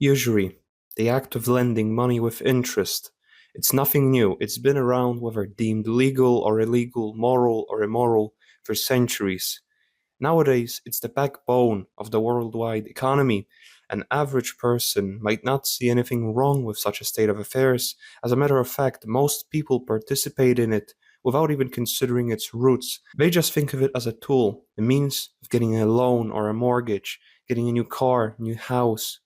Usury, the act of lending money with interest. It's nothing new. It's been around, whether deemed legal or illegal, moral or immoral, for centuries. Nowadays, it's the backbone of the worldwide economy. An average person might not see anything wrong with such a state of affairs. As a matter of fact, most people participate in it without even considering its roots. They just think of it as a tool, a means of getting a loan or a mortgage, getting a new car, new house.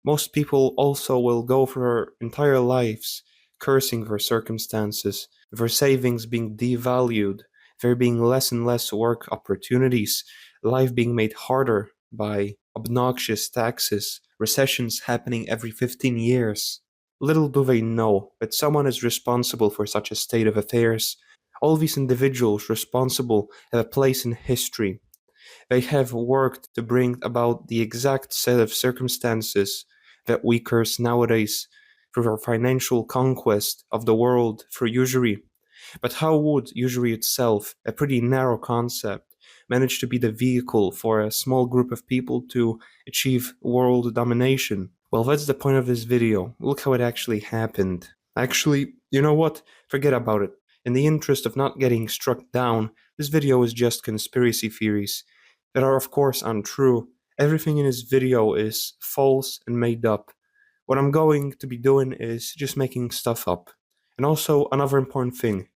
Most people also will go for their entire lives cursing their circumstances, their savings being devalued, there being less and less work opportunities, life being made harder by obnoxious taxes, recessions happening every 15 years. Little do they know that someone is responsible for such a state of affairs. All these individuals responsible have a place in history. They have worked to bring about the exact set of circumstances that we curse nowadays through our financial conquest of the world through usury. But how would usury itself, a pretty narrow concept, manage to be the vehicle for a small group of people to achieve world domination? Well, that's the point of this video. Look how it actually happened. Actually, you know what? Forget about it. In the interest of not getting struck down, this video is just conspiracy theories that are of course untrue. Everything in this video is false and made up. What I'm going to be doing is just making stuff up. And also, another important thing,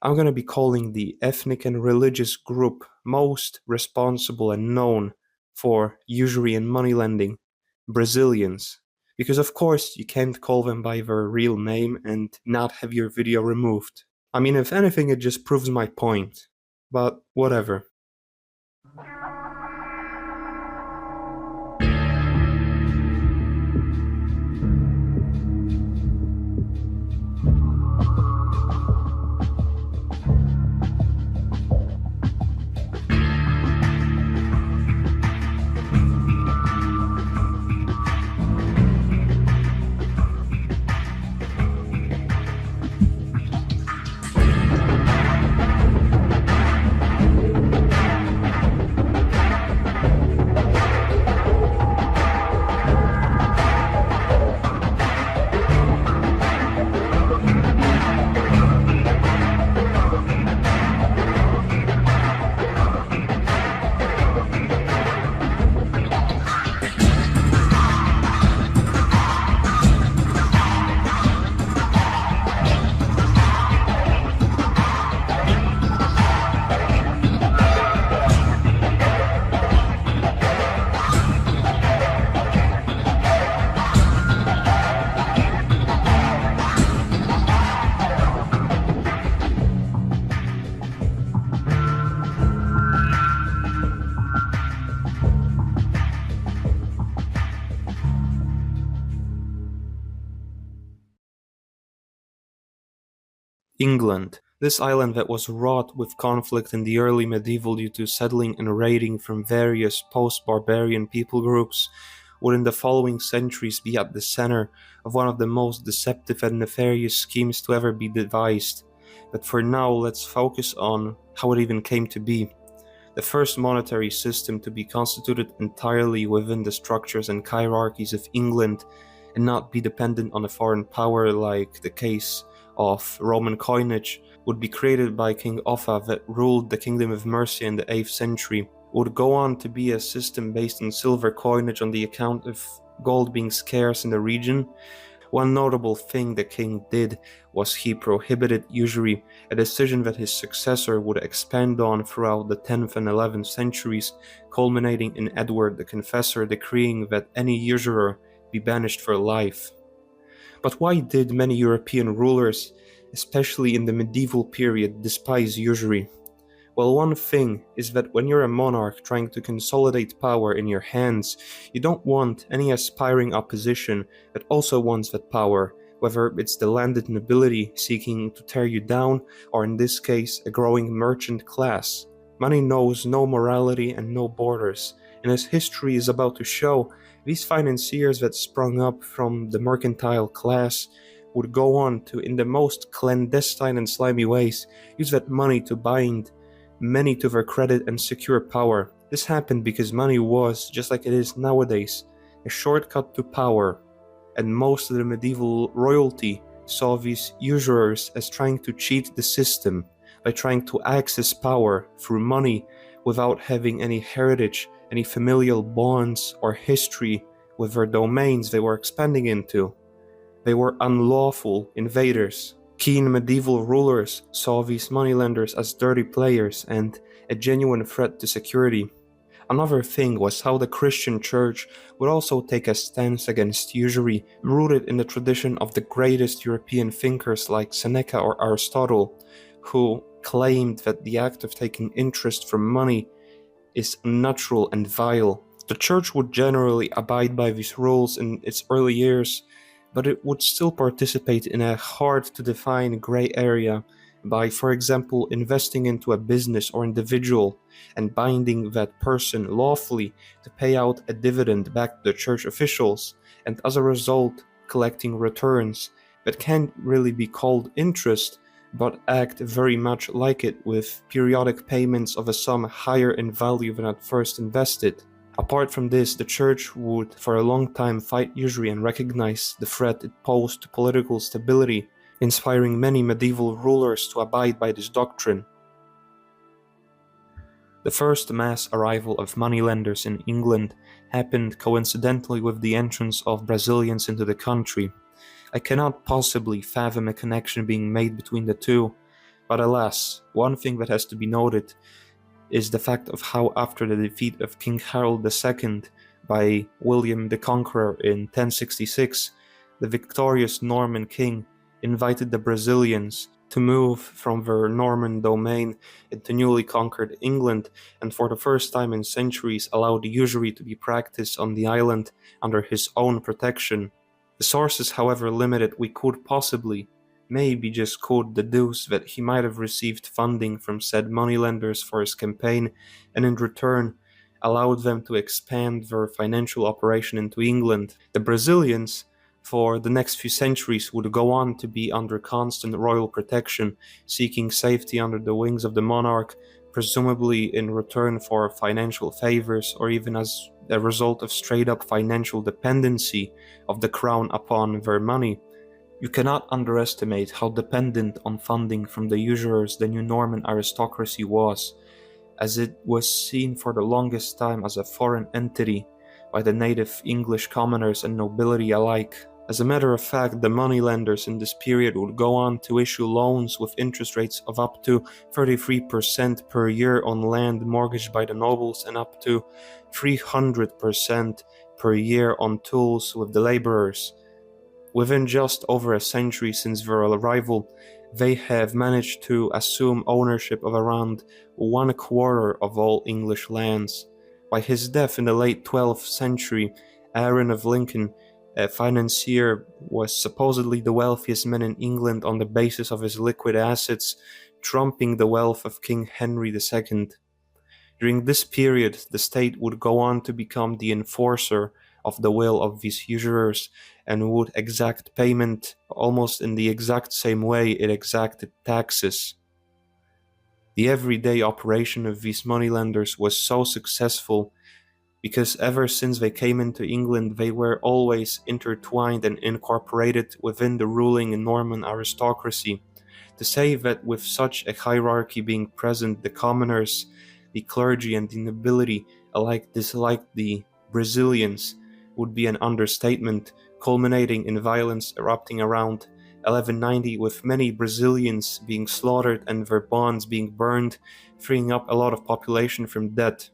I'm going to be calling the ethnic and religious group most responsible and known for usury and money lending Brazilians. Because of course you can't call them by their real name and not have your video removed. I mean, if anything, it just proves my point. But whatever. England. This island that was wrought with conflict in the early medieval due to settling and raiding from various post-barbarian people groups, would in the following centuries be at the center of one of the most deceptive and nefarious schemes to ever be devised. But for now, let's focus on how it even came to be. The first monetary system to be constituted entirely within the structures and hierarchies of England and not be dependent on a foreign power like the case of Roman coinage would be created by King Offa that ruled the Kingdom of Mercia in the 8th century. Would go on to be a system based on silver coinage on the account of gold being scarce in the region. One notable thing the king did was he prohibited usury, a decision that his successor would expand on throughout the 10th and 11th centuries, culminating in Edward the Confessor decreeing that any usurer be banished for life. But why did many European rulers, especially in the medieval period, despise usury? Well, one thing is that when you're a monarch trying to consolidate power in your hands, you don't want any aspiring opposition that also wants that power, whether it's the landed nobility seeking to tear you down, or in this case, a growing merchant class. Money knows no morality and no borders, and as history is about to show, these financiers that sprung up from the mercantile class would go on to, in the most clandestine and slimy ways, use that money to bind many to their credit and secure power. This happened because money was, just like it is nowadays, a shortcut to power. and most of the medieval royalty saw these usurers as trying to cheat the system by trying to access power through money without having any heritage, any familial bonds or history with their domains they were expanding into. They were unlawful invaders. Keen medieval rulers saw these moneylenders as dirty players and a genuine threat to security. Another thing was how the Christian church would also take a stance against usury, rooted in the tradition of the greatest European thinkers like Seneca or Aristotle, who claimed that the act of taking interest from money is unnatural and vile. The church would generally abide by these rules in its early years, but it would still participate in a hard-to-define gray area by, for example, investing into a business or individual and binding that person lawfully to pay out a dividend back to the church officials, and as a result collecting returns that can't really be called interest, but act very much like it, with periodic payments of a sum higher in value than at first invested. Apart from this, the church would for a long time fight usury and recognize the threat it posed to political stability, inspiring many medieval rulers to abide by this doctrine. The first mass arrival of moneylenders in England happened coincidentally with the entrance of Brazilians into the country. I cannot possibly fathom a connection being made between the two, but alas, one thing that has to be noted is the fact of how after the defeat of King Harold II by William the Conqueror in 1066, the victorious Norman king invited the Brazilians to move from their Norman domain into newly conquered England, and for the first time in centuries allowed usury to be practiced on the island under his own protection. The sources, however limited, we could possibly, maybe just could, deduce that he might have received funding from said moneylenders for his campaign, and in return allowed them to expand their financial operation into England. The Brazilians, for the next few centuries, would go on to be under constant royal protection, seeking safety under the wings of the monarch, presumably in return for financial favors or even as a result of straight-up financial dependency of the crown upon their money. You cannot underestimate how dependent on funding from the usurers the new Norman aristocracy was, as it was seen for the longest time as a foreign entity by the native English commoners and nobility alike. As a matter of fact, the moneylenders in this period would go on to issue loans with interest rates of up to 33% per year on land mortgaged by the nobles and up to 300% per year on tools with the laborers. Within just over a century since their arrival, they have managed to assume ownership of around 1/4 of all English lands. By his death in the late 12th century, Aaron of Lincoln, a financier, was supposedly the wealthiest man in England on the basis of his liquid assets, trumping the wealth of King Henry II. During this period, the state would go on to become the enforcer of the will of these usurers and would exact payment almost in the exact same way it exacted taxes. The everyday operation of these moneylenders was so successful because ever since they came into England, they were always intertwined and incorporated within the ruling Norman aristocracy. To say that with such a hierarchy being present, the commoners, the clergy, and the nobility alike disliked the Brazilians would be an understatement, culminating in violence erupting around 1190, with many Brazilians being slaughtered and their bonds being burned, freeing up a lot of population from debt.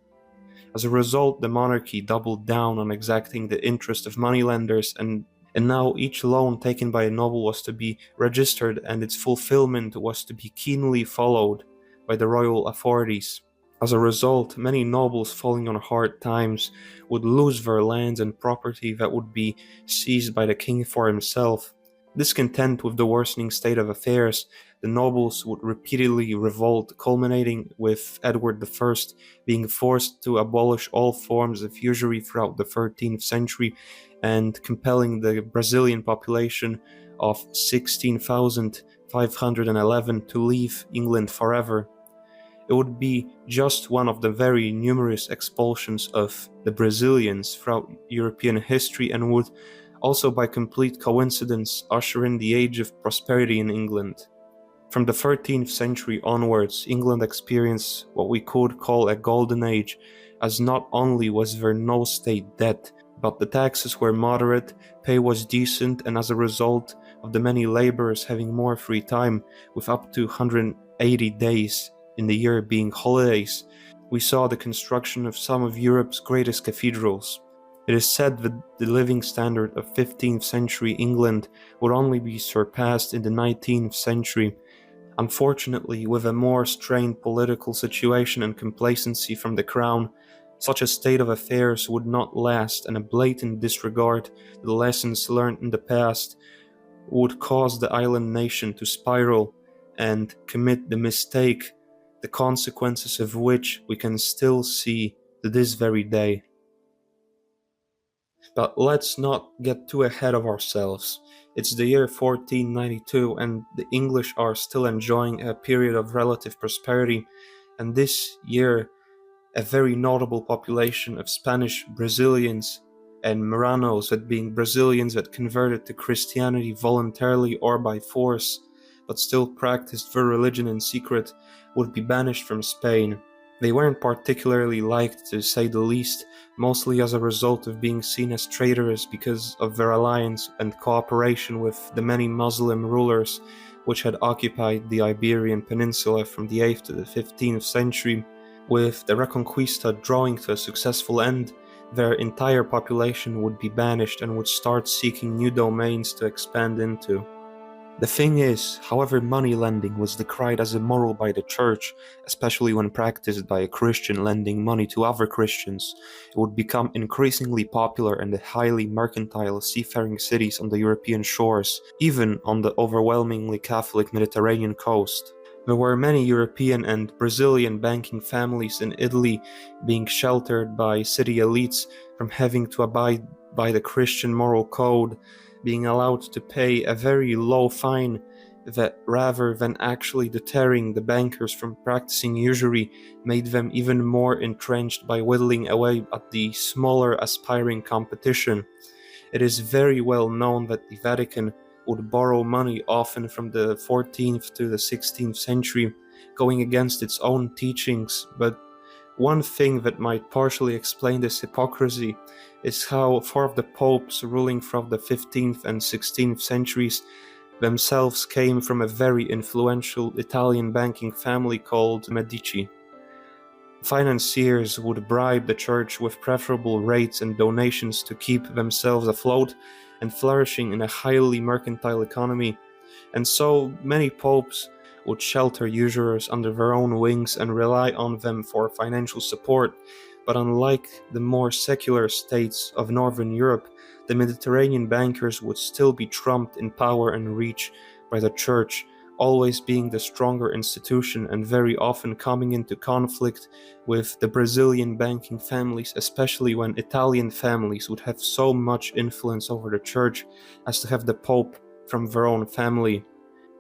As a result, the monarchy doubled down on exacting the interest of moneylenders, and now each loan taken by a noble was to be registered and its fulfillment was to be keenly followed by the royal authorities. As a result, many nobles falling on hard times would lose their lands and property that would be seized by the king for himself. Discontent with the worsening state of affairs, the nobles would repeatedly revolt, culminating with Edward I being forced to abolish all forms of usury throughout the 13th century and compelling the Brazilian population of 16,511 to leave England forever. It would be just one of the very numerous expulsions of the Brazilians throughout European history and would also by complete coincidence ushering the age of prosperity in England. From the 13th century onwards, England experienced what we could call a golden age, as not only was there no state debt, but the taxes were moderate, pay was decent, and as a result of the many laborers having more free time, with up to 180 days in the year being holidays, we saw the construction of some of Europe's greatest cathedrals. It is said that the living standard of 15th century England would only be surpassed in the 19th century. Unfortunately, with a more strained political situation and complacency from the crown, such a state of affairs would not last, and a blatant disregard to the lessons learned in the past would cause the island nation to spiral and commit the mistake, the consequences of which we can still see to this very day. But let's not get too ahead of ourselves. It's the year 1492 and the English are still enjoying a period of relative prosperity, and this year a very notable population of Spanish Brazilians and Marranos, that being Brazilians that converted to Christianity voluntarily or by force, but still practiced their religion in secret, would be banished from Spain. They weren't particularly liked, to say the least, mostly as a result of being seen as traitorous because of their alliance and cooperation with the many Muslim rulers which had occupied the Iberian Peninsula from the 8th to the 15th century. With the Reconquista drawing to a successful end, their entire population would be banished and would start seeking new domains to expand into. The thing is, however, money lending was decried as immoral by the church, especially when practiced by a Christian lending money to other Christians. It would become increasingly popular in the highly mercantile seafaring cities on the European shores, even on the overwhelmingly Catholic Mediterranean coast. There were many European and Brazilian banking families in Italy being sheltered by city elites from having to abide by the Christian moral code, being allowed to pay a very low fine that, rather than actually deterring the bankers from practicing usury, made them even more entrenched by whittling away at the smaller aspiring competition. It is very well known that the Vatican would borrow money often from the 14th to the 16th century, going against its own teachings, but one thing that might partially explain this hypocrisy is how four of the popes ruling from the 15th and 16th centuries themselves came from a very influential Italian banking family called Medici. Financiers would bribe the church with preferable rates and donations to keep themselves afloat and flourishing in a highly mercantile economy, and so many popes would shelter usurers under their own wings and rely on them for financial support. But unlike the more secular states of Northern Europe, the Mediterranean bankers would still be trumped in power and reach by the church, always being the stronger institution and very often coming into conflict with the Brazilian banking families, especially when Italian families would have so much influence over the church as to have the Pope from their own family.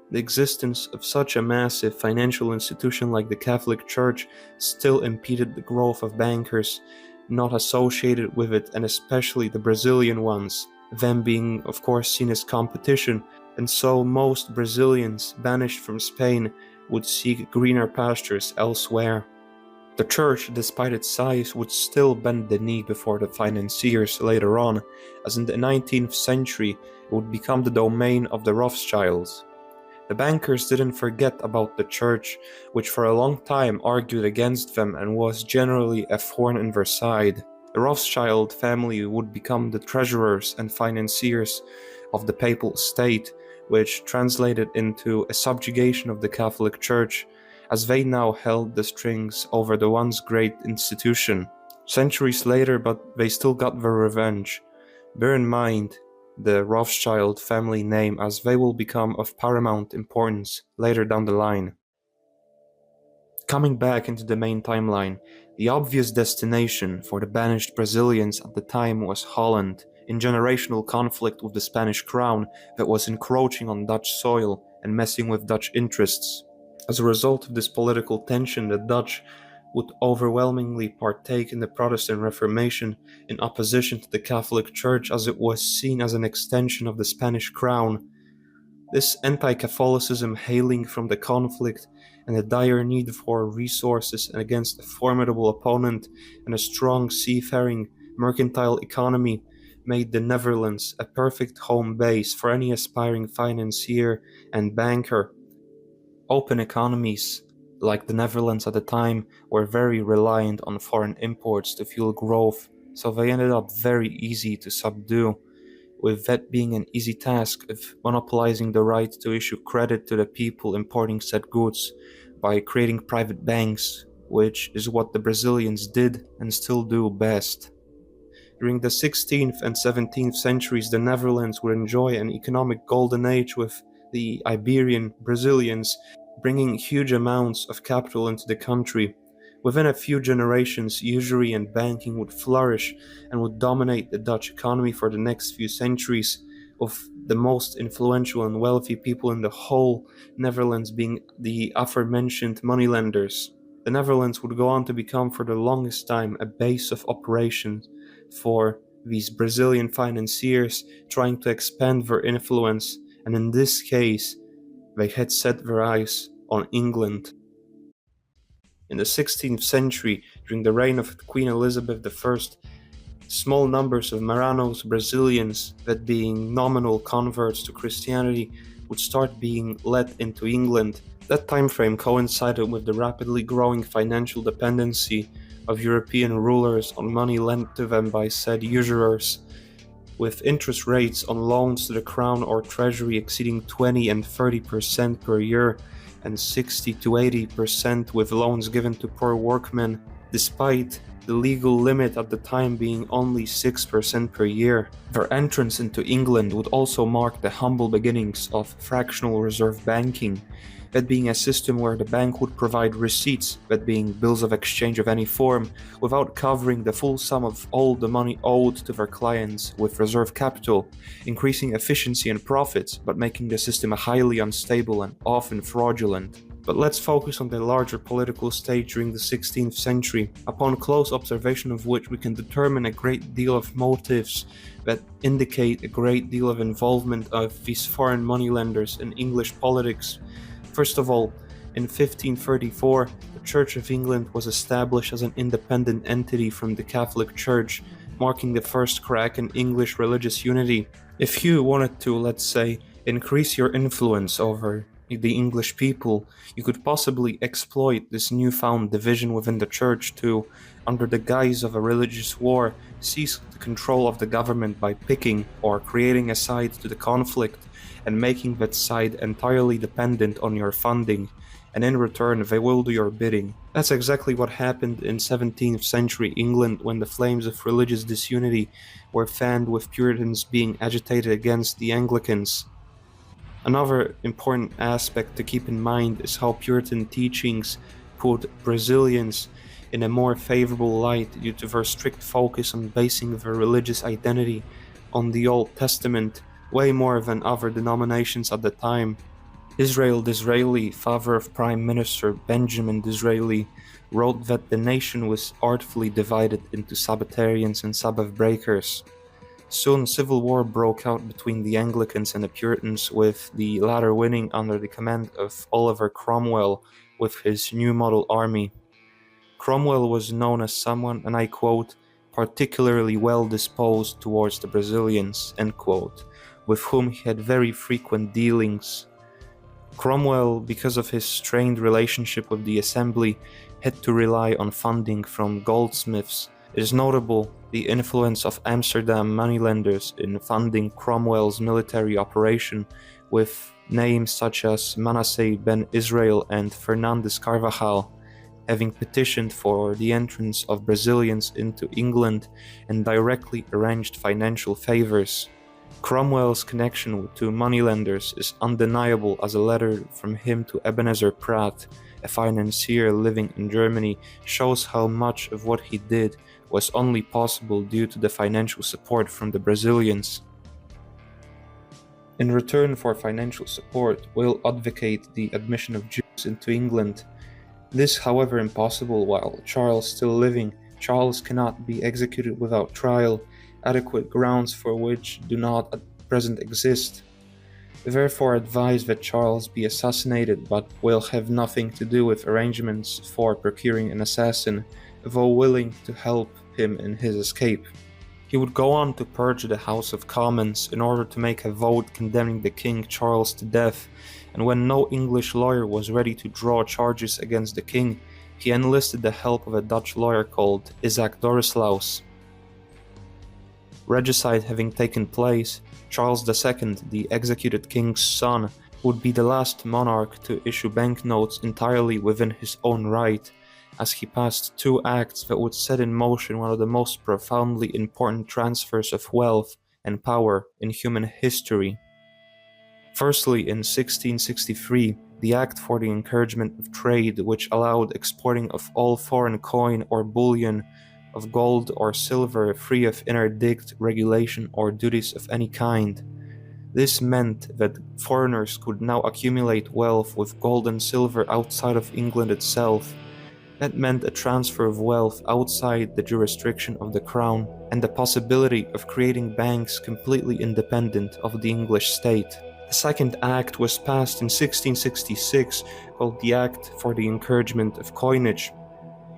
The existence of such a massive financial institution like the Catholic Church still impeded the growth of bankers not associated with it, and especially the Brazilian ones, them being of course seen as competition, and so most Brazilians banished from Spain would seek greener pastures elsewhere. The church, despite its size, would still bend the knee before the financiers later on, as in the 19th century it would become the domain of the Rothschilds. The bankers didn't forget about the church, which for a long time argued against them and was generally a thorn in their side. The Rothschild family would become the treasurers and financiers of the papal state, which translated into a subjugation of the Catholic Church, as they now held the strings over the once great institution. Centuries later, but they still got their revenge. Bear in mind the Rothschild family name, as they will become of paramount importance later down the line. Coming back into the main timeline, the obvious destination for the banished Brazilians at the time was Holland, in generational conflict with the Spanish crown that was encroaching on Dutch soil and messing with Dutch interests. As a result of this political tension, the Dutch would overwhelmingly partake in the Protestant Reformation in opposition to the Catholic Church, as it was seen as an extension of the Spanish crown. This anti-Catholicism, hailing from the conflict and the dire need for resources and against a formidable opponent and a strong seafaring mercantile economy, made the Netherlands a perfect home base for any aspiring financier and banker. Open economies, like the Netherlands at the time, were very reliant on foreign imports to fuel growth, so they ended up very easy to subdue, with that being an easy task of monopolizing the right to issue credit to the people importing said goods by creating private banks, which is what the Brazilians did and still do best. During the 16th and 17th centuries, the Netherlands would enjoy an economic golden age, with the Iberian Brazilians bringing huge amounts of capital into the country. Within a few generations, usury and banking would flourish and would dominate the Dutch economy for the next few centuries, with the most influential and wealthy people in the whole Netherlands being the aforementioned moneylenders. The Netherlands would go on to become for the longest time a base of operations for these Brazilian financiers trying to expand their influence, and in this case, they had set their eyes on England. In the 16th century, during the reign of Queen Elizabeth I, small numbers of Marranos Brazilians, that being nominal converts to Christianity, would start being let into England. That time frame coincided with the rapidly growing financial dependency of European rulers on money lent to them by said usurers, with interest rates on loans to the Crown or Treasury exceeding 20 and 30% per year, and 60 to 80% with loans given to poor workmen, despite the legal limit at the time being only 6% per year. Their entrance into England would also mark the humble beginnings of fractional reserve banking, that being a system where the bank would provide receipts, that being bills of exchange of any form, without covering the full sum of all the money owed to their clients with reserve capital, increasing efficiency and profits, but making the system highly unstable and often fraudulent. But let's focus on the larger political stage during the 16th century, upon close observation of which we can determine a great deal of motives that indicate a great deal of involvement of these foreign moneylenders in English politics. First of all, in 1534, the Church of England was established as an independent entity from the Catholic Church, marking the first crack in English religious unity. If you wanted to, let's say, increase your influence over the English people, you could possibly exploit this newfound division within the church to, under the guise of a religious war, seize the control of the government by picking or creating a side to the conflict and making that side entirely dependent on your funding, and in return they will do your bidding. That's exactly what happened in 17th century England when the flames of religious disunity were fanned, with Puritans being agitated against the Anglicans. Another important aspect to keep in mind is how Puritan teachings put Brazilians in a more favorable light due to their strict focus on basing their religious identity on the Old Testament, way more than other denominations at the time. Israel Disraeli, father of Prime Minister Benjamin Disraeli, wrote that the nation was artfully divided into Sabbatarians and Sabbath breakers. Soon civil war broke out between the Anglicans and the Puritans, with the latter winning under the command of Oliver Cromwell with his new model army. Cromwell was known as someone, and I quote, particularly well disposed towards the Brazilians, end quote, with whom he had very frequent dealings. Cromwell, because of his strained relationship with the Assembly, had to rely on funding from goldsmiths. It is notable the influence of Amsterdam moneylenders in funding Cromwell's military operation, with names such as Manasseh ben Israel and Fernandes Carvajal having petitioned for the entrance of Brazilians into England and directly arranged financial favors. Cromwell's connection to moneylenders is undeniable, as a letter from him to Ebenezer Pratt, a financier living in Germany, shows how much of what he did was only possible due to the financial support from the Brazilians. In return for financial support, Will advocated the admission of Jews into England. This, however, impossible while Charles still living. Charles cannot be executed without trial, adequate grounds for which do not at present exist. Therefore advise that Charles be assassinated, but will have nothing to do with arrangements for procuring an assassin, though willing to help him in his escape. He would go on to purge the House of Commons in order to make a vote condemning the King Charles to death, and when no English lawyer was ready to draw charges against the king, he enlisted the help of a Dutch lawyer called Isaac Dorislaus. Regicide having taken place, Charles II, the executed king's son, would be the last monarch to issue banknotes entirely within his own right, as he passed two acts that would set in motion one of the most profoundly important transfers of wealth and power in human history. Firstly, in 1663, the Act for the Encouragement of Trade, which allowed exporting of all foreign coin or bullion of gold or silver free of interdict, regulation, or duties of any kind. This meant that foreigners could now accumulate wealth with gold and silver outside of England itself. That meant a transfer of wealth outside the jurisdiction of the crown and the possibility of creating banks completely independent of the English state. The second act was passed in 1666, called the Act for the Encouragement of Coinage.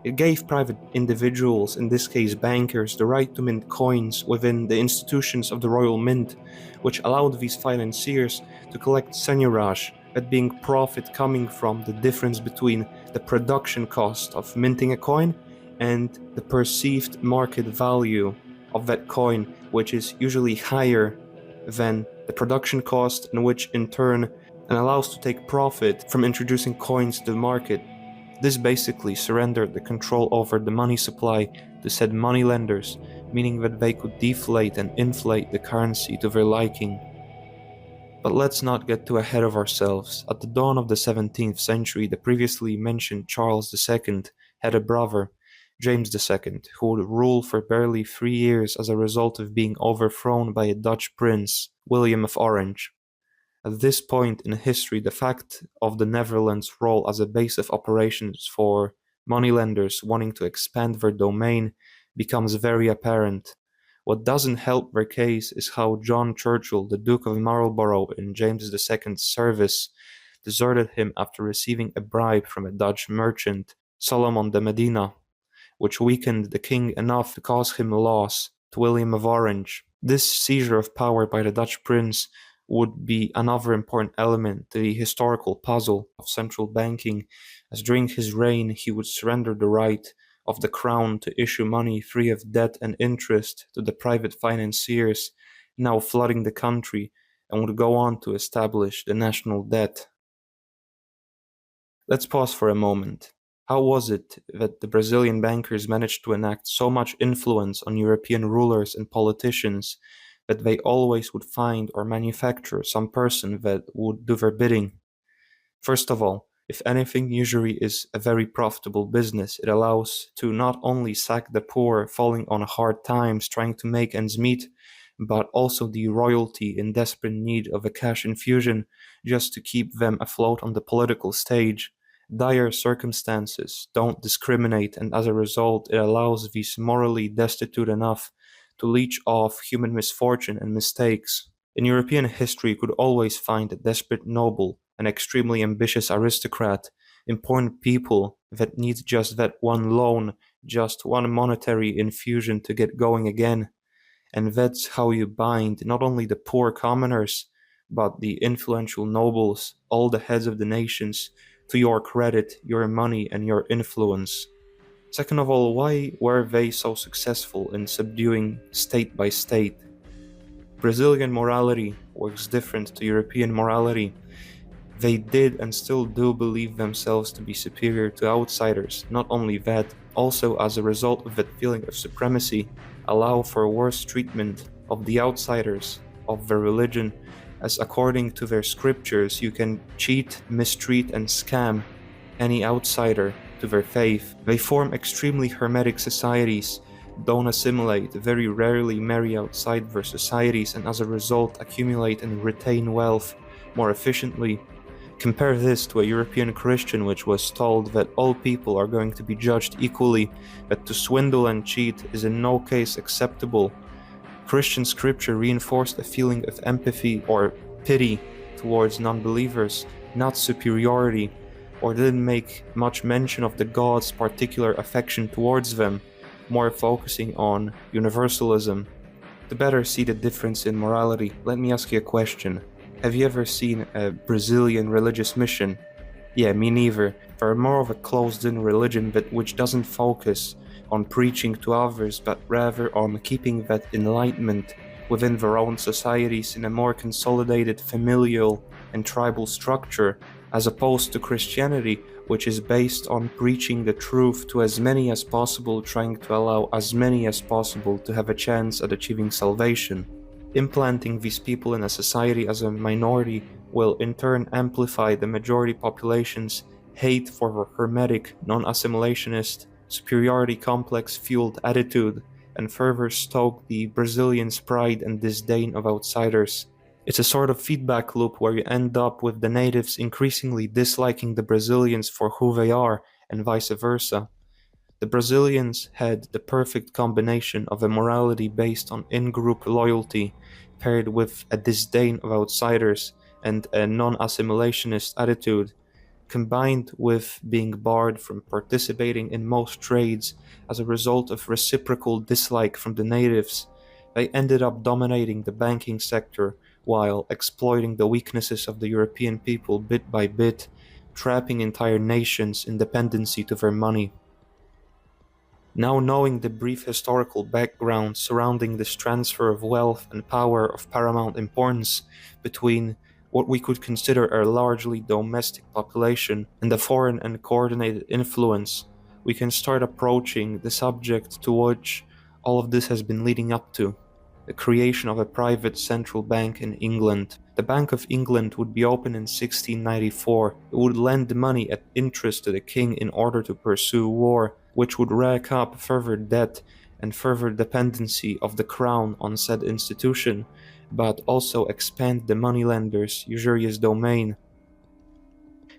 It gave private individuals, in this case bankers, the right to mint coins within the institutions of the Royal Mint, which allowed these financiers to collect seigneurage, that being profit coming from the difference between the production cost of minting a coin and the perceived market value of that coin, which is usually higher than the production cost, and which in turn allows to take profit from introducing coins to the market. This basically surrendered the control over the money supply to said moneylenders, meaning that they could deflate and inflate the currency to their liking. But let's not get too ahead of ourselves. At the dawn of the 17th century, the previously mentioned Charles II had a brother, James II, who would rule for barely 3 years as a result of being overthrown by a Dutch prince, William of Orange. At this point in history, the fact of the Netherlands' role as a base of operations for moneylenders wanting to expand their domain becomes very apparent. What doesn't help their case is how John Churchill, the Duke of Marlborough in James II's service, deserted him after receiving a bribe from a Dutch merchant, Solomon de Medina, which weakened the king enough to cause him loss to William of Orange. This seizure of power by the Dutch prince would be another important element to the historical puzzle of central banking, as during his reign he would surrender the right of the crown to issue money free of debt and interest to the private financiers now flooding the country, and would go on to establish the national debt. Let's pause for a moment. How was it that the Brazilian bankers managed to enact so much influence on European rulers and politicians that they always would find or manufacture some person that would do their bidding? First of all, if anything, usury is a very profitable business. It allows to not only sack the poor falling on hard times trying to make ends meet, but also the royalty in desperate need of a cash infusion just to keep them afloat on the political stage. Dire circumstances don't discriminate, and as a result, it allows these morally destitute enough to leech off human misfortune and mistakes. In European history, you could always find a desperate noble, an extremely ambitious aristocrat, important people that need just that one loan, just one monetary infusion to get going again. And that's how you bind not only the poor commoners, but the influential nobles, all the heads of the nations, to your credit, your money, and your influence. Second of all, why were they so successful in subduing state by state? Brazilian morality works different to European morality. They did and still do believe themselves to be superior to outsiders. Not only that, also as a result of that feeling of supremacy, allow for worse treatment of the outsiders of their religion, as according to their scriptures you can cheat, mistreat, and scam any outsider to their faith. They form extremely hermetic societies, don't assimilate, very rarely marry outside their societies, and as a result accumulate and retain wealth more efficiently. Compare this to a European Christian which was told that all people are going to be judged equally, that to swindle and cheat is in no case acceptable. Christian scripture reinforced a feeling of empathy or pity towards non-believers, not superiority, or didn't make much mention of the God's particular affection towards them, more focusing on universalism. To better see the difference in morality, let me ask you a question. Have you ever seen a Brazilian religious mission? Yeah, me neither. They're more of a closed-in religion but which doesn't focus on preaching to others but rather on keeping that enlightenment within their own societies in a more consolidated familial and tribal structure, as opposed to Christianity, which is based on preaching the truth to as many as possible, trying to allow as many as possible to have a chance at achieving salvation. Implanting these people in a society as a minority will in turn amplify the majority population's hate for the hermetic, non-assimilationist, superiority complex-fueled attitude and further stoke the Brazilians' pride and disdain of outsiders. It's a sort of feedback loop where you end up with the natives increasingly disliking the Brazilians for who they are and vice versa. The Brazilians had the perfect combination of a morality based on in-group loyalty paired with a disdain of outsiders and a non-assimilationist attitude, combined with being barred from participating in most trades as a result of reciprocal dislike from the natives. They ended up dominating the banking sector while exploiting the weaknesses of the European people bit by bit, trapping entire nations in dependency to their money. Now knowing the brief historical background surrounding this transfer of wealth and power of paramount importance between what we could consider a largely domestic population and the foreign and coordinated influence, we can start approaching the subject to which all of this has been leading up to: the creation of a private central bank in England. The Bank of England would be opened in 1694. It would lend money at interest to the king in order to pursue war, which would rack up further debt and further dependency of the crown on said institution, but also expand the moneylenders' usurious domain.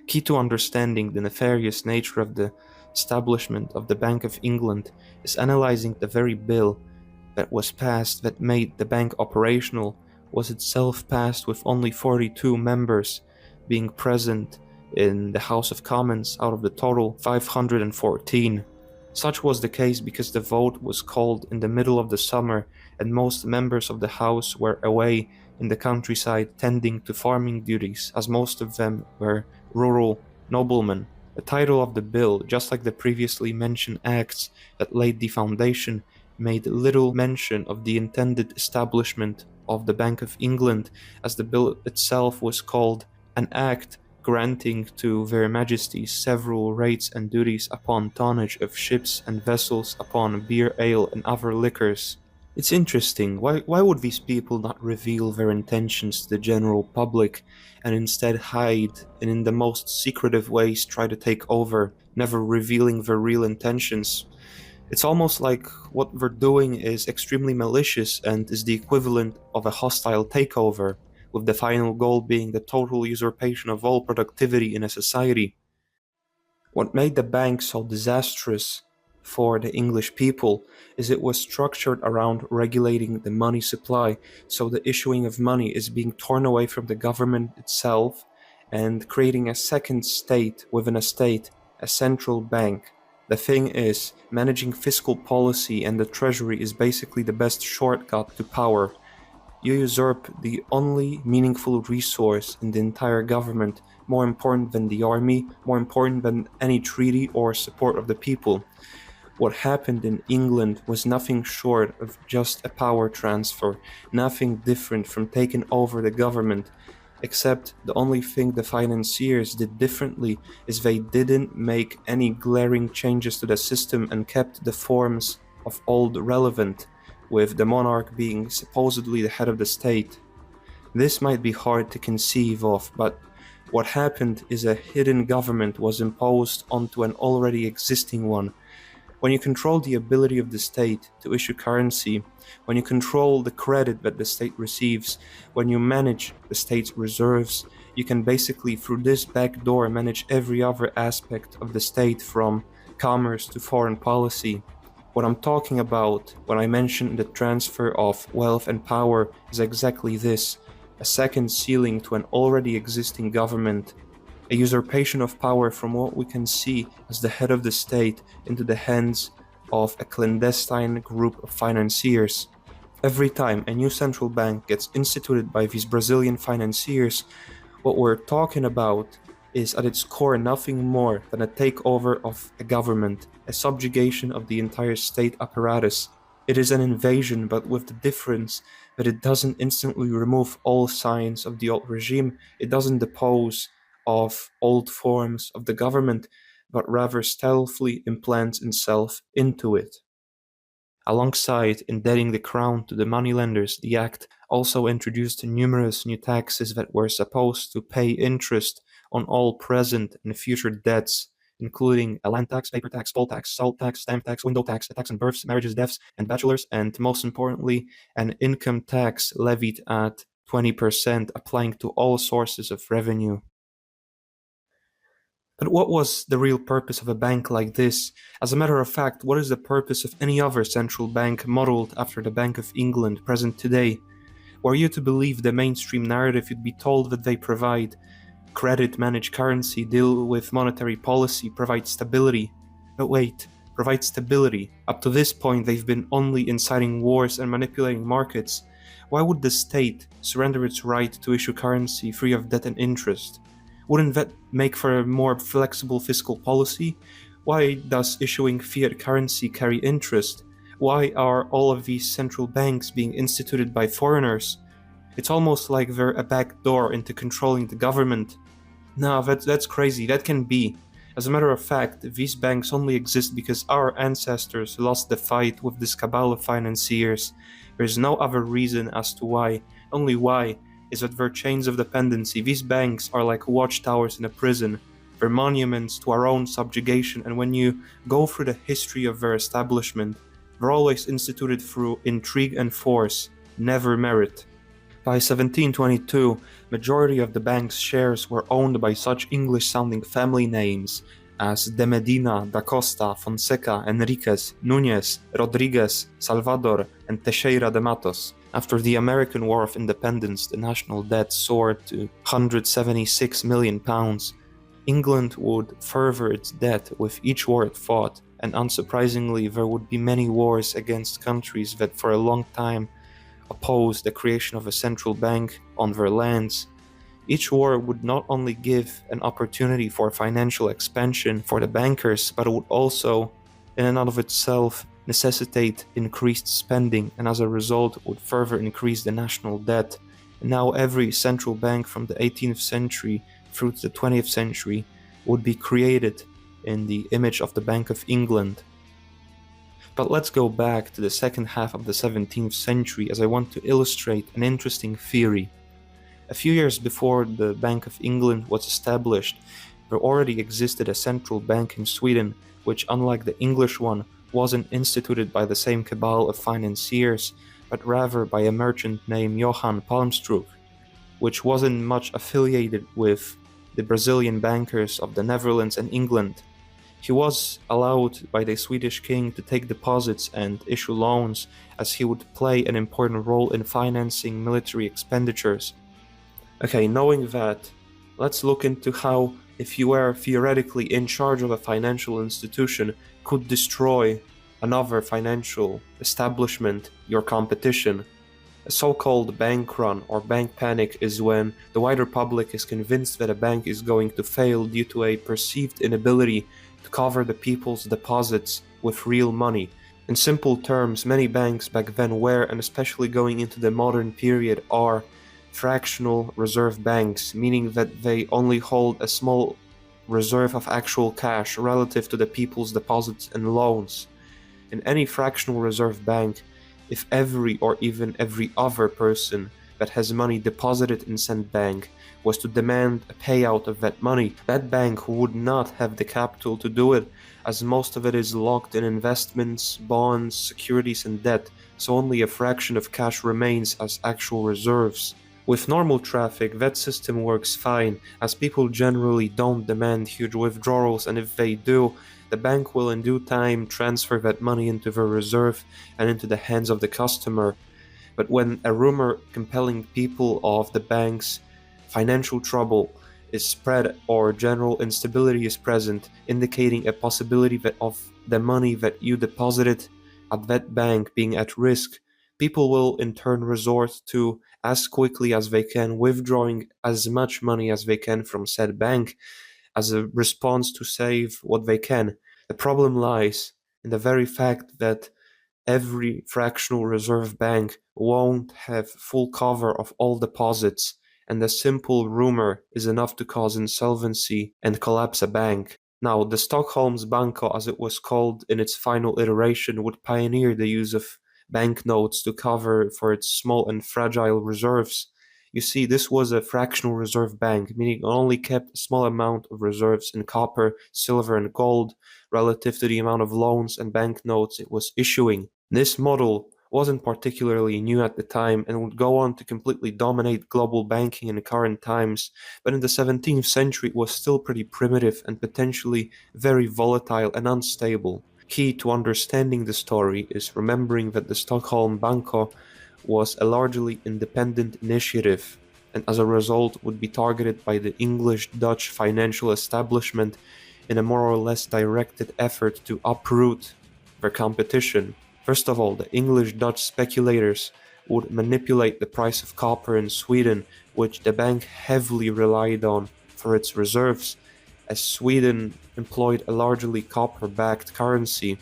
Key to understanding the nefarious nature of the establishment of the Bank of England is analyzing the very bill that was passed that made the bank operational was itself passed with only 42 members being present in the House of Commons out of the total 514. Such was the case because the vote was called in the middle of the summer and most members of the House were away in the countryside tending to farming duties, as most of them were rural noblemen. The title of the bill, just like the previously mentioned acts that laid the foundation, made little mention of the intended establishment of the Bank of England, as the bill itself was called an act granting to their majesties several rates and duties upon tonnage of ships and vessels, upon beer, ale, and other liquors. It's interesting, why would these people not reveal their intentions to the general public and instead hide and in the most secretive ways try to take over, never revealing their real intentions? It's almost like what they're doing is extremely malicious and is the equivalent of a hostile takeover, with the final goal being the total usurpation of all productivity in a society. What made the bank so disastrous for the English people is it was structured around regulating the money supply, so the issuing of money is being torn away from the government itself and creating a second state within a state, a central bank. The thing is, managing fiscal policy and the treasury is basically the best shortcut to power. You usurp the only meaningful resource in the entire government, more important than the army, more important than any treaty or support of the people. What happened in England was nothing short of just a power transfer, nothing different from taking over the government, except the only thing the financiers did differently is they didn't make any glaring changes to the system and kept the forms of old relevant, with the monarch being supposedly the head of the state. This might be hard to conceive of, but what happened is a hidden government was imposed onto an already existing one. When you control the ability of the state to issue currency, when you control the credit that the state receives, when you manage the state's reserves, you can basically, through this back door, manage every other aspect of the state, from commerce to foreign policy. What I'm talking about when I mention the transfer of wealth and power is exactly this: a second ceiling to an already existing government, a usurpation of power from what we can see as the head of the state into the hands of a clandestine group of financiers. Every time a new central bank gets instituted by these Brazilian financiers, what we're talking about is at its core nothing more than a takeover of a government, a subjugation of the entire state apparatus. It is an invasion, but with the difference that it doesn't instantly remove all signs of the old regime, it doesn't depose of old forms of the government, but rather stealthily implants itself into it. Alongside indebting the crown to the moneylenders, the act also introduced numerous new taxes that were supposed to pay interest on all present and future debts, including a land tax, paper tax, poll tax, salt tax, stamp tax, window tax, a tax on births, marriages, deaths, and bachelors, and most importantly, an income tax levied at 20%, applying to all sources of revenue. But what was the real purpose of a bank like this? As a matter of fact, what is the purpose of any other central bank modeled after the Bank of England present today? Were you to believe the mainstream narrative, you'd be told that they provide credit, manage currency, deal with monetary policy, provide stability. But wait, provide stability. Up to this point, they've been only inciting wars and manipulating markets. Why would the state surrender its right to issue currency free of debt and interest? Wouldn't that make for a more flexible fiscal policy? Why does issuing fiat currency carry interest? Why are all of these central banks being instituted by foreigners? It's almost like they're a back door into controlling the government. No, that's crazy. That can be. As a matter of fact, these banks only exist because our ancestors lost the fight with this cabal of financiers. There's no other reason as to why. Only why is that they're chains of dependency. These banks are like watchtowers in a prison. They're monuments to our own subjugation, and when you go through the history of their establishment, they're always instituted through intrigue and force, never merit. By 1722, majority of the bank's shares were owned by such English-sounding family names as de Medina, da Costa, Fonseca, Enriquez, Núñez, Rodriguez, Salvador, and Teixeira de Matos. After the American War of Independence, the national debt soared to £176 million. England would further its debt with each war it fought, and unsurprisingly, there would be many wars against countries that for a long time opposed the creation of a central bank on their lands. Each war would not only give an opportunity for financial expansion for the bankers, but it would also, in and of itself, necessitate increased spending, and as a result would further increase the national debt. And now every central bank from the 18th century through to the 20th century would be created in the image of the Bank of England. But let's go back to the second half of the 17th century, as I want to illustrate an interesting theory. A few years before the Bank of England was established, there already existed a central bank in Sweden, which, unlike the English one, wasn't instituted by the same cabal of financiers, but rather by a merchant named Johan Palmstruch, which wasn't much affiliated with the Brazilian bankers of the Netherlands and England. He was allowed by the Swedish king to take deposits and issue loans, as he would play an important role in financing military expenditures. Okay, knowing that, let's look into how, if you were theoretically in charge of a financial institution, could destroy another financial establishment, your competition. A so-called bank run or bank panic is when the wider public is convinced that a bank is going to fail due to a perceived inability to cover the people's deposits with real money. In simple terms, many banks back then were, and especially going into the modern period, are fractional reserve banks, meaning that they only hold a small reserve of actual cash relative to the people's deposits and loans. In any fractional reserve bank, if every or even every other person that has money deposited in said bank was to demand a payout of that money, that bank would not have the capital to do it, as most of it is locked in investments, bonds, securities, and debt, so only a fraction of cash remains as actual reserves. With normal traffic, that system works fine, as people generally don't demand huge withdrawals, and if they do, the bank will in due time transfer that money into the reserve and into the hands of the customer. But when a rumor compelling people of the bank's financial trouble is spread or general instability is present, indicating a possibility that of the money that you deposited at that bank being at risk, people will in turn resort to, as quickly as they can, withdrawing as much money as they can from said bank as a response to save what they can. The problem lies in the very fact that every fractional reserve bank won't have full cover of all deposits, and a simple rumor is enough to cause insolvency and collapse a bank. Now, the Stockholm's Banco, as it was called in its final iteration, would pioneer the use of banknotes to cover for its small and fragile reserves. You see, this was a fractional reserve bank, meaning it only kept a small amount of reserves in copper, silver, and gold relative to the amount of loans and banknotes it was issuing. This model wasn't particularly new at the time and would go on to completely dominate global banking in current times, but in the 17th century it was still pretty primitive and potentially very volatile and unstable. Key to understanding the story is remembering that the Stockholm Banco was a largely independent initiative and as a result would be targeted by the English-Dutch financial establishment in a more or less directed effort to uproot their competition. First of all, the English-Dutch speculators would manipulate the price of copper in Sweden, which the bank heavily relied on for its reserves, as Sweden employed a largely copper-backed currency.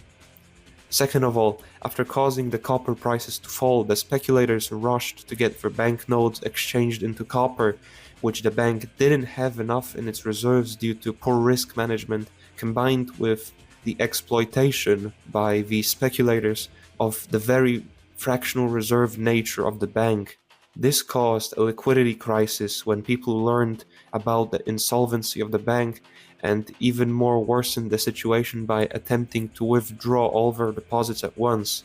Second of all, after causing the copper prices to fall, the speculators rushed to get their banknotes exchanged into copper, which the bank didn't have enough in its reserves due to poor risk management, combined with the exploitation by the speculators of the very fractional reserve nature of the bank. This caused a liquidity crisis when people learned about the insolvency of the bank and even more worsened the situation by attempting to withdraw all their deposits at once,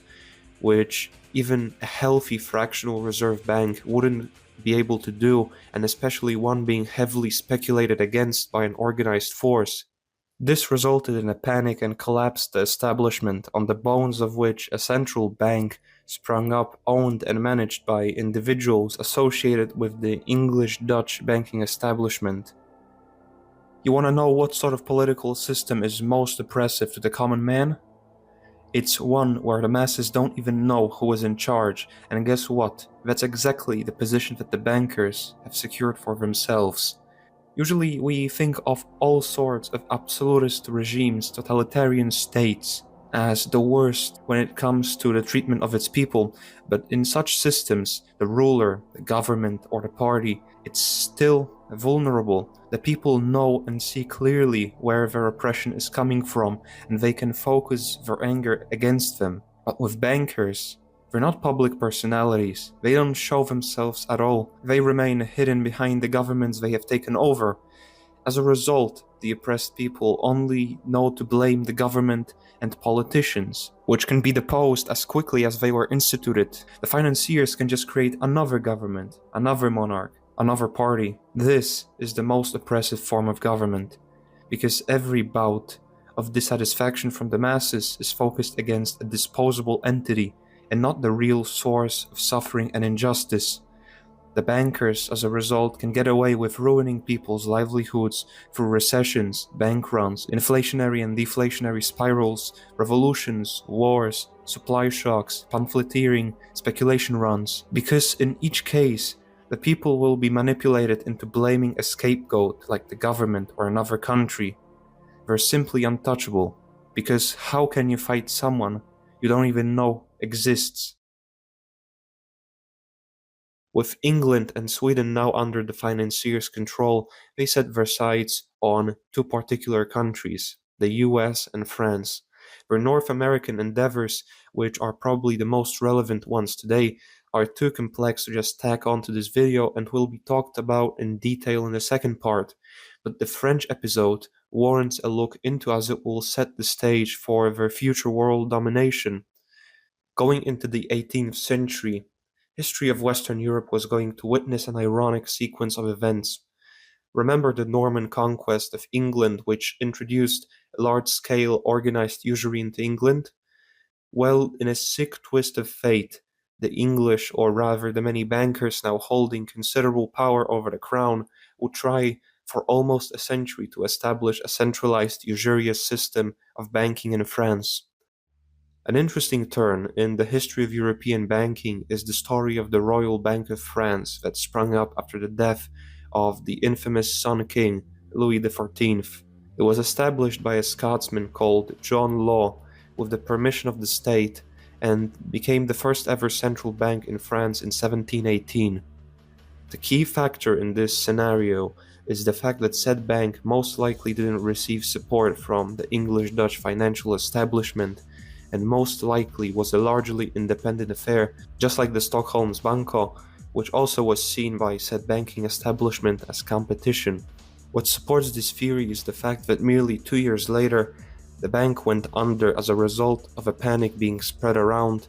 which even a healthy fractional reserve bank wouldn't be able to do, and especially one being heavily speculated against by an organized force. This resulted in a panic and collapsed the establishment, on the bones of which a central bank sprung up, owned and managed by individuals associated with the English-Dutch banking establishment. You want to know what sort of political system is most oppressive to the common man? It's one where the masses don't even know who is in charge, and guess what? That's exactly the position that the bankers have secured for themselves. Usually we think of all sorts of absolutist regimes, totalitarian states, as the worst when it comes to the treatment of its people, but in such systems, the ruler, the government, or the party, it's still vulnerable. The people know and see clearly where their oppression is coming from, and they can focus their anger against them. But with bankers, they're not public personalities. They don't show themselves at all. They remain hidden behind the governments they have taken over. As a result, the oppressed people only know to blame the government and politicians, which can be deposed as quickly as they were instituted. The financiers can just create another government, another monarch, another party. This is the most oppressive form of government, because every bout of dissatisfaction from the masses is focused against a disposable entity and not the real source of suffering and injustice. The bankers, as a result, can get away with ruining people's livelihoods through recessions, bank runs, inflationary and deflationary spirals, revolutions, wars, supply shocks, pamphleteering, speculation runs, because in each case, the people will be manipulated into blaming a scapegoat like the government or another country. They're simply untouchable, because how can you fight someone you don't even know exists? With England and Sweden now under the financiers' control, they set their sights on two particular countries, the US and France. Their North American endeavors, which are probably the most relevant ones today, are too complex to just tack onto this video and will be talked about in detail in the second part. But the French episode warrants a look into, as it will set the stage for their future world domination. Going into the 18th century, history of Western Europe was going to witness an ironic sequence of events. Remember the Norman conquest of England, which introduced a large-scale organized usury into England? Well, in a sick twist of fate, the English, or rather the many bankers now holding considerable power over the crown, would try for almost a century to establish a centralized usurious system of banking in France. An interesting turn in the history of European banking is the story of the Royal Bank of France that sprung up after the death of the infamous Sun King, Louis XIV. It was established by a Scotsman called John Law with the permission of the state and became the first ever central bank in France in 1718. The key factor in this scenario is the fact that said bank most likely didn't receive support from the English-Dutch financial establishment and most likely was a largely independent affair, just like the Stockholm's Banco, which also was seen by said banking establishment as competition. What supports this theory is the fact that merely 2 years later, the bank went under as a result of a panic being spread around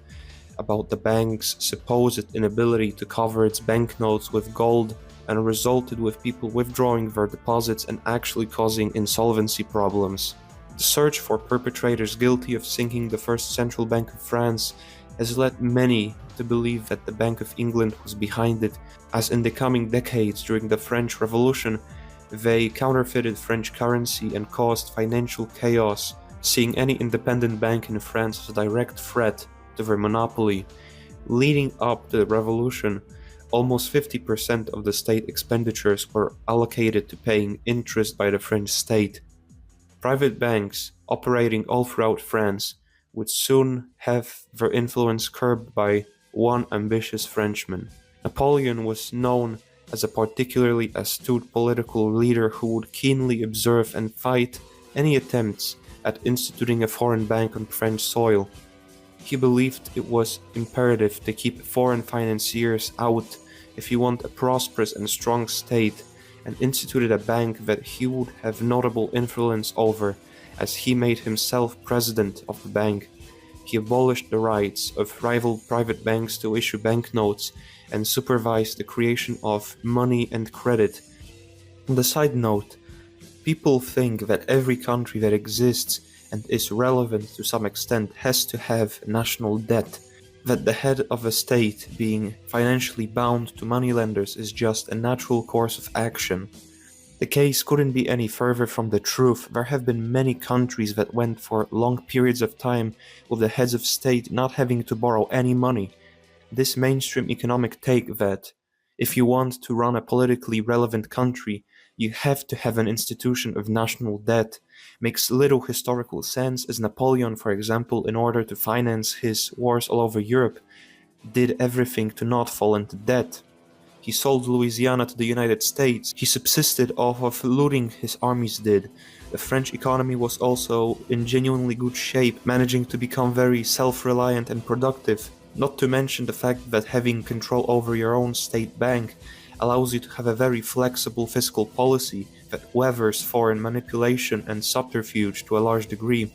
about the bank's supposed inability to cover its banknotes with gold and resulted with people withdrawing their deposits and actually causing insolvency problems. The search for perpetrators guilty of sinking the first central bank of France has led many to believe that the Bank of England was behind it, as in the coming decades during the French Revolution, they counterfeited French currency and caused financial chaos, seeing any independent bank in France as a direct threat to their monopoly. Leading up to the revolution, almost 50% of the state expenditures were allocated to paying interest by the French state. Private banks, operating all throughout France, would soon have their influence curbed by one ambitious Frenchman. Napoleon was known as a particularly astute political leader who would keenly observe and fight any attempts at instituting a foreign bank on French soil. He believed it was imperative to keep foreign financiers out if you want a prosperous and strong state, and instituted a bank that he would have notable influence over, as he made himself president of the bank. He abolished the rights of rival private banks to issue banknotes and supervised the creation of money and credit. On the side note, people think that every country that exists and is relevant to some extent has to have national debt, that the head of a state being financially bound to moneylenders is just a natural course of action. The case couldn't be any further from the truth. There have been many countries that went for long periods of time with the heads of state not having to borrow any money. This mainstream economic take that if you want to run a politically relevant country, you have to have an institution of national debt makes little historical sense, as Napoleon, for example, in order to finance his wars all over Europe, did everything to not fall into debt. He sold Louisiana to the United States. He subsisted off of looting his armies did. The French economy was also in genuinely good shape, managing to become very self-reliant and productive. Not to mention the fact that having control over your own state bank allows you to have a very flexible fiscal policy that weathers foreign manipulation and subterfuge to a large degree.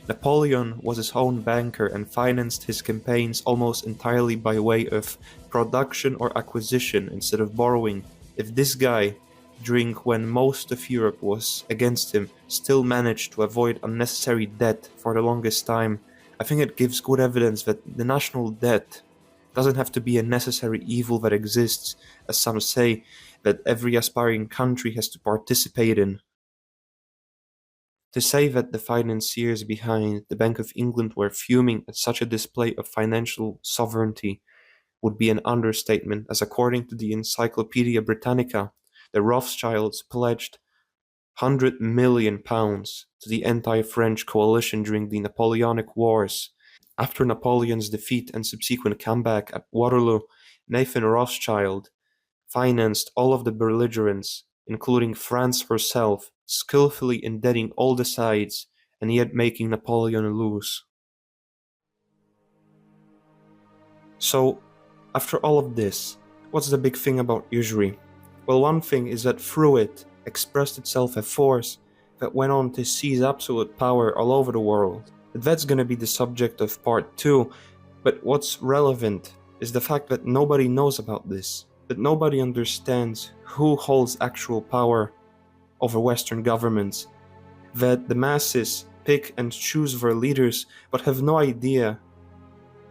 Napoleon was his own banker and financed his campaigns almost entirely by way of production or acquisition instead of borrowing. If this guy, during when most of Europe was against him, still managed to avoid unnecessary debt for the longest time, I think it gives good evidence that the national debt doesn't have to be a necessary evil that exists, as some say, that every aspiring country has to participate in. To say that the financiers behind the Bank of England were fuming at such a display of financial sovereignty would be an understatement, as according to the Encyclopaedia Britannica, the Rothschilds pledged £100 million to the anti-French coalition during the Napoleonic Wars. After Napoleon's defeat and subsequent comeback at Waterloo, Nathan Rothschild financed all of the belligerents, including France herself, skillfully indebting all the sides and yet making Napoleon lose. So, after all of this, what's the big thing about usury? Well, one thing is that through it expressed itself a force that went on to seize absolute power all over the world. That's gonna be the subject of part 2, but what's relevant is the fact that nobody knows about this, that nobody understands who holds actual power over Western governments, that the masses pick and choose their leaders but have no idea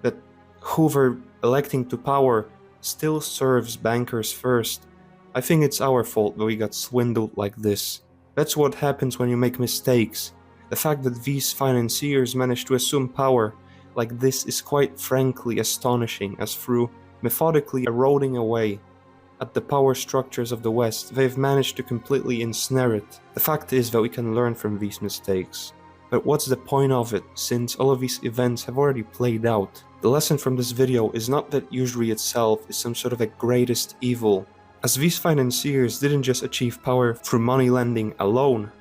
that who they're electing to power still serves bankers first. I think it's our fault that we got swindled like this. That's what happens when you make mistakes. The fact that these financiers managed to assume power like this is quite frankly astonishing, as through methodically eroding away at the power structures of the West, they've managed to completely ensnare it. The fact is that we can learn from these mistakes. But what's the point of it, since all of these events have already played out? The lesson from this video is not that usury itself is some sort of a greatest evil, as these financiers didn't just achieve power through money lending alone.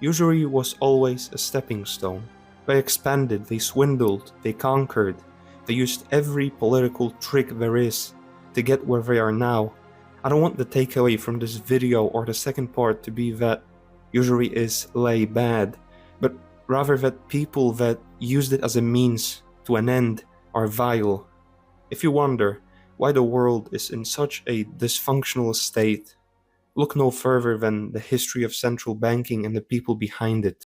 Usury was always a stepping stone. They expanded, they swindled, they conquered, they used every political trick there is to get where they are now. I don't want the takeaway from this video or the second part to be that usury is bad, but rather that people that used it as a means to an end are vile. If you wonder why the world is in such a dysfunctional state, look no further than the history of central banking and the people behind it.